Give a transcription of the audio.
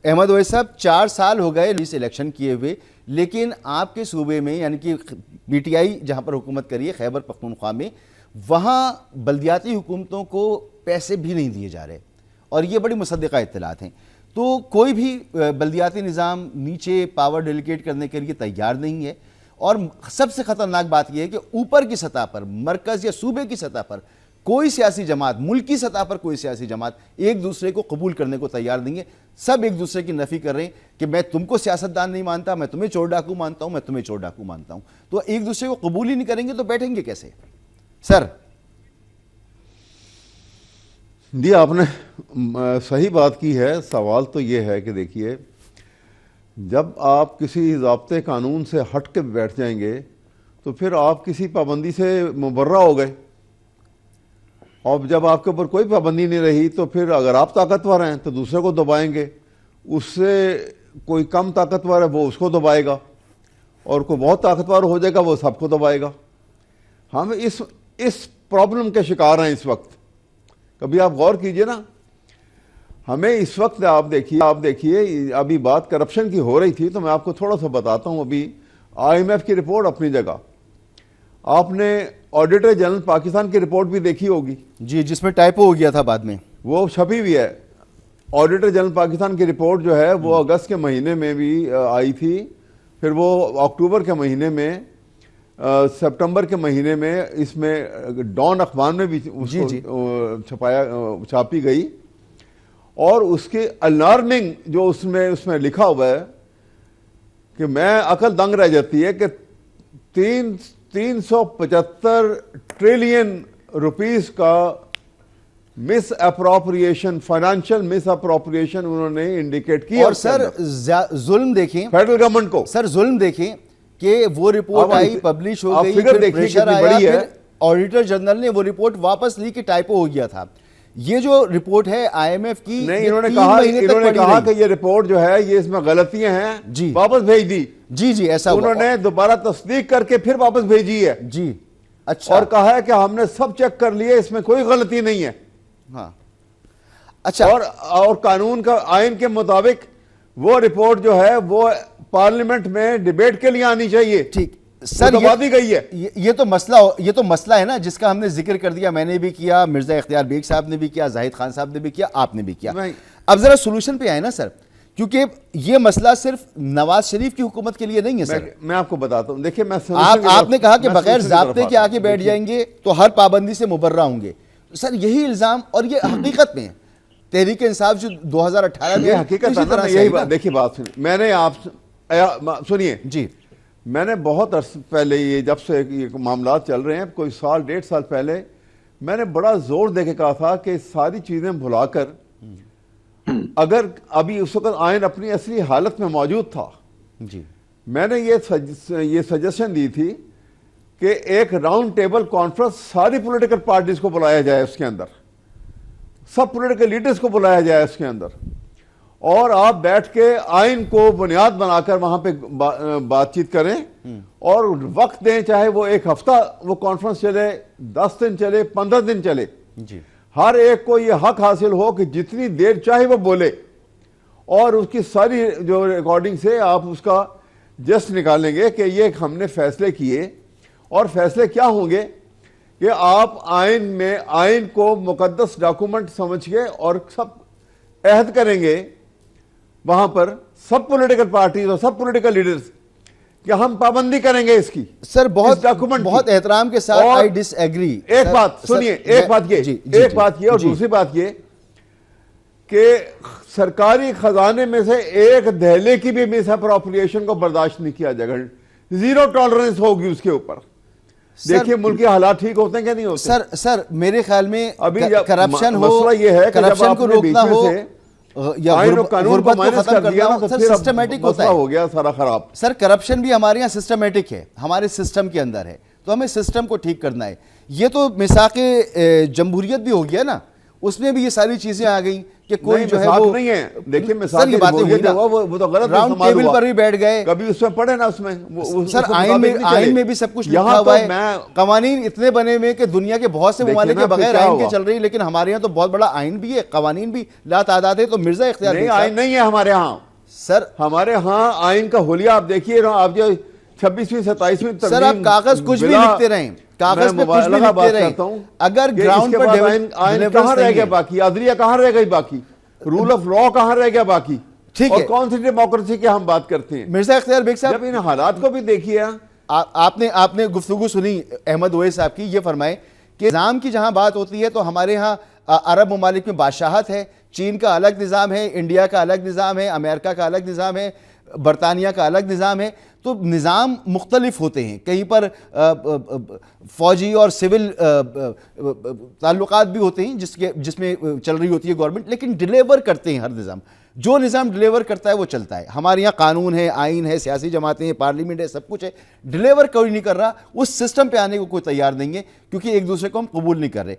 احمد اویس صاحب 4 سال ہو گئے اس الیکشن کیے ہوئے، لیکن آپ کے صوبے میں یعنی کہ پی ٹی آئی جہاں پر حکومت کری ہے خیبر پختونخوا میں، وہاں بلدیاتی حکومتوں کو پیسے بھی نہیں دیے جا رہے، اور یہ بڑی مصدقہ اطلاعات ہیں۔ تو کوئی بھی بلدیاتی نظام نیچے پاور ڈیلیگیٹ کرنے کے لیے تیار نہیں ہے، اور سب سے خطرناک بات یہ ہے کہ اوپر کی سطح پر، مرکز یا صوبے کی سطح پر کوئی سیاسی جماعت، ملکی سطح پر کوئی سیاسی جماعت ایک دوسرے کو قبول کرنے کو تیار نہیں ہے۔ سب ایک دوسرے کی نفی کر رہے ہیں کہ میں تم کو سیاستدان نہیں مانتا، میں تمہیں چور ڈاکو مانتا ہوں، میں تمہیں چور ڈاکو مانتا ہوں۔ تو ایک دوسرے کو قبول ہی نہیں کریں گے تو بیٹھیں گے کیسے؟ سر جی آپ نے صحیح بات کی ہے۔ سوال تو یہ ہے کہ دیکھیے، جب آپ کسی ضابطے قانون سے ہٹ کے بیٹھ جائیں گے تو پھر آپ کسی پابندی سے مبرہ ہو گئے، اور جب آپ کے اوپر کوئی پابندی نہیں رہی تو پھر اگر آپ طاقتور ہیں تو دوسرے کو دبائیں گے، اس سے کوئی کم طاقتور ہے وہ اس کو دبائے گا، اور کوئی بہت طاقتور ہو جائے گا وہ سب کو دبائے گا۔ ہم اس پرابلم کے شکار ہیں اس وقت۔ کبھی آپ غور کیجئے نا، ہمیں اس وقت آپ دیکھیے ابھی بات کرپشن کی ہو رہی تھی تو میں آپ کو تھوڑا سا بتاتا ہوں۔ ابھی آئی ایم ایف کی رپورٹ اپنی جگہ، آپ نے آڈیٹر جنرل پاکستان کی رپورٹ بھی دیکھی ہوگی جی، جس میں ٹائپو ہو گیا تھا بعد میں، وہ چھپی ہوئی ہے۔ آڈیٹر جنرل پاکستان کی رپورٹ جو ہے وہ اگست کے مہینے میں بھی آئی تھی، پھر وہ اکتوبر کے مہینے میں، سپٹمبر کے مہینے میں اس میں ڈان اخبار میں بھی چھاپی گئی، اور اس کے الارمنگ جو اس میں لکھا ہوا ہے کہ میں عقل دنگ رہ جاتی ہے کہ 375 ٹریلین روپیز کا مس اپروپریشن، فائنانشل مس اپروپریشن انہوں نے انڈیکیٹ کیا۔ اور سر ظلم دیکھیں، فیڈرل گورنمنٹ کو، سر ظلم دیکھیں کہ وہ رپورٹ آئی، پبلش ہو گئی، فگر پھر دیکھیے پریشر کتنی آیا، بڑی ہے۔ پھر آڈیٹر جنرل نے وہ رپورٹ واپس لی کہ ٹائپو ہو گیا تھا۔ یہ جو رپورٹ ہے آئی ایم ایف کی، نہیں، انہوں نے کہا کہ یہ رپورٹ جو ہے یہ اس میں غلطیاں ہیں، واپس بھیج دی۔ جی ایسا ہوا، انہوں نے دوبارہ تصدیق کر کے پھر واپس بھیجی ہے، جی اچھا، اور کہا ہے کہ ہم نے سب چیک کر لیے، اس میں کوئی غلطی نہیں ہے۔ ہاں اچھا، اور قانون کا آئین کے مطابق وہ رپورٹ جو ہے وہ پارلیمنٹ میں ڈیبیٹ کے لیے آنی چاہیے۔ ٹھیک سر، دی گئی ہے۔ یہ تو مسئلہ ہے نا جس کا ہم نے ذکر کر دیا، میں نے بھی کیا، مرزا اختیار بیگ صاحب نے بھی کیا، زاہد خان صاحب نے بھی کیا، آپ نے بھی کیا۔ اب ذرا سولوشن پہ آئے نا سر، کیونکہ یہ مسئلہ صرف نواز شریف کی حکومت کے لیے نہیں ہے سر۔ میں آپ کو بتاتا ہوں، دیکھیں آپ نے کہا کہ بغیر ضابطے کے آگے بیٹھ جائیں گے تو ہر پابندی سے مبرہ ہوں گے۔ سر یہی الزام، اور یہ حقیقت میں ہے، تحریک انصاف جو 2018 میں حقیقت ہے، یہی بات دیکھیے، بات سنیے، میں نے سنیے جی، میں نے بہت عرص پہلے، یہ جب سے یہ معاملات چل رہے ہیں، کوئی سال 1.5 سال پہلے میں نے بڑا زور دے کے کہا تھا کہ ساری چیزیں بھلا کر، اگر ابھی اس وقت آئین اپنی اصلی حالت میں موجود تھا، جی میں نے یہ سجیشن دی تھی کہ ایک راؤنڈ ٹیبل کانفرنس ساری پولیٹیکل پارٹیز کو بلایا جائے، اس کے اندر سب پولیٹیکل لیڈرز کو بلایا جائے اس کے اندر، اور آپ بیٹھ کے آئین کو بنیاد بنا کر وہاں پہ بات چیت کریں، اور وقت دیں، چاہے وہ 1 ہفتہ وہ کانفرنس چلے، 10 دن چلے، 15 دن چلے، ہر ایک کو یہ حق حاصل ہو کہ جتنی دیر چاہے وہ بولے، اور اس کی ساری جو ریکارڈنگ سے آپ اس کا جسٹ نکالیں گے کہ یہ ہم نے فیصلے کیے، اور فیصلے کیا ہوں گے کہ آپ آئین کو مقدس ڈاکومنٹ سمجھ کے اور سب عہد کریں گے وہاں پر، سب پولیٹیکل پارٹیز اور سب پولیٹیکل لیڈرز، کہ ہم پابندی کریں گے اس کی۔ سر بہت احترام کے ساتھ آئی ڈس ایگری۔ ایک بات سنیے، ایک بات یہ اور دوسری بات یہ کہ سرکاری خزانے میں سے ایک دہلے کی بھی مس اپروپریشن کو برداشت نہیں کیا جائے گا، 0 ٹالرنس ہوگی اس کے اوپر۔ دیکھیے ملک کے حالات ٹھیک ہوتے ہیں کیا نہیں ہوتے؟ سر میرے خیال میں ابھی کرپشن ہو، مسئلہ یہ ہے کہ جب آپ کو نے روکنا ہو یا قانون کو مائنس کر دیا نا تو پھر سسٹمیٹک ہوتا ہے، ہو گیا سارا خراب۔ سر کرپشن بھی ہمارے یہاں سسٹمیٹک ہے، ہمارے سسٹم کے اندر ہے، تو ہمیں سسٹم کو ٹھیک کرنا ہے۔ یہ تو میثاق جمہوریت بھی ہو گیا نا، اس میں بھی یہ ساری چیزیں آ گئیں کہ کوئی جو ہے مساق وہ نہیں ہے. دیکھیے سر مساق یہ باتیں ہوئی نا, وہ تو غلط راؤنڈ استعمال ٹیبل ہوا. پر بھی بیٹھ گئے, کبھی اس میں پڑھے نا, اس میں سر آئین میں بھی سب کچھ لکھا ہوا ہے, قوانین اتنے بنے ہوئے کہ دنیا کے بہت سے ممالک کے بغیر آئین کے چل رہی ہے, لیکن ہمارے یہاں تو بہت بڑا آئین بھی ہے, قوانین بھی لا تعداد ہے. تو مرزا اختیار نہیں, آئین نہیں ہے ہمارے ہاں. سر ہمارے ہاں آئین کا حلیہ آپ دیکھیے, آپ جو 26ویں 27ویں سر آپ کاغذ کچھ بھی لکھتے رہیں, کاغذ پہ کچھ بھی لکھتے رہیں, اگر گراؤنڈ پر آئین کہاں رہ گیا باقی, عدلیہ کہاں رہ گئی باقی, رول آف لا کہاں رہ گیا باقی, اور کون سی ڈیموکریسی کی ہم بات کرتے ہیں. مرزا اختیار بیگ صاحب جب ان حالات کو بھی دیکھیے, آپ نے گفتگو سنی احمد اویس صاحب کی, یہ فرمائے کہ نظام کی جہاں بات ہوتی ہے تو ہمارے ہاں عرب ممالک میں بادشاہت ہے, چین کا الگ نظام ہے, انڈیا کا الگ نظام ہے, امریکہ کا الگ نظام ہے, برطانیہ کا الگ نظام ہے. تو نظام مختلف ہوتے ہیں, کہیں پر فوجی اور سول تعلقات بھی ہوتے ہیں جس میں چل رہی ہوتی ہے گورنمنٹ, لیکن ڈیلیور کرتے ہیں ہر نظام, جو نظام ڈیلیور کرتا ہے وہ چلتا ہے. ہمارے یہاں قانون ہے, آئین ہے, سیاسی جماعتیں ہیں, پارلیمنٹ ہے, سب کچھ ہے, ڈیلیور کوئی نہیں کر رہا. اس سسٹم پہ آنے کو کوئی تیار نہیں ہے کیونکہ ایک دوسرے کو ہم قبول نہیں کر رہے.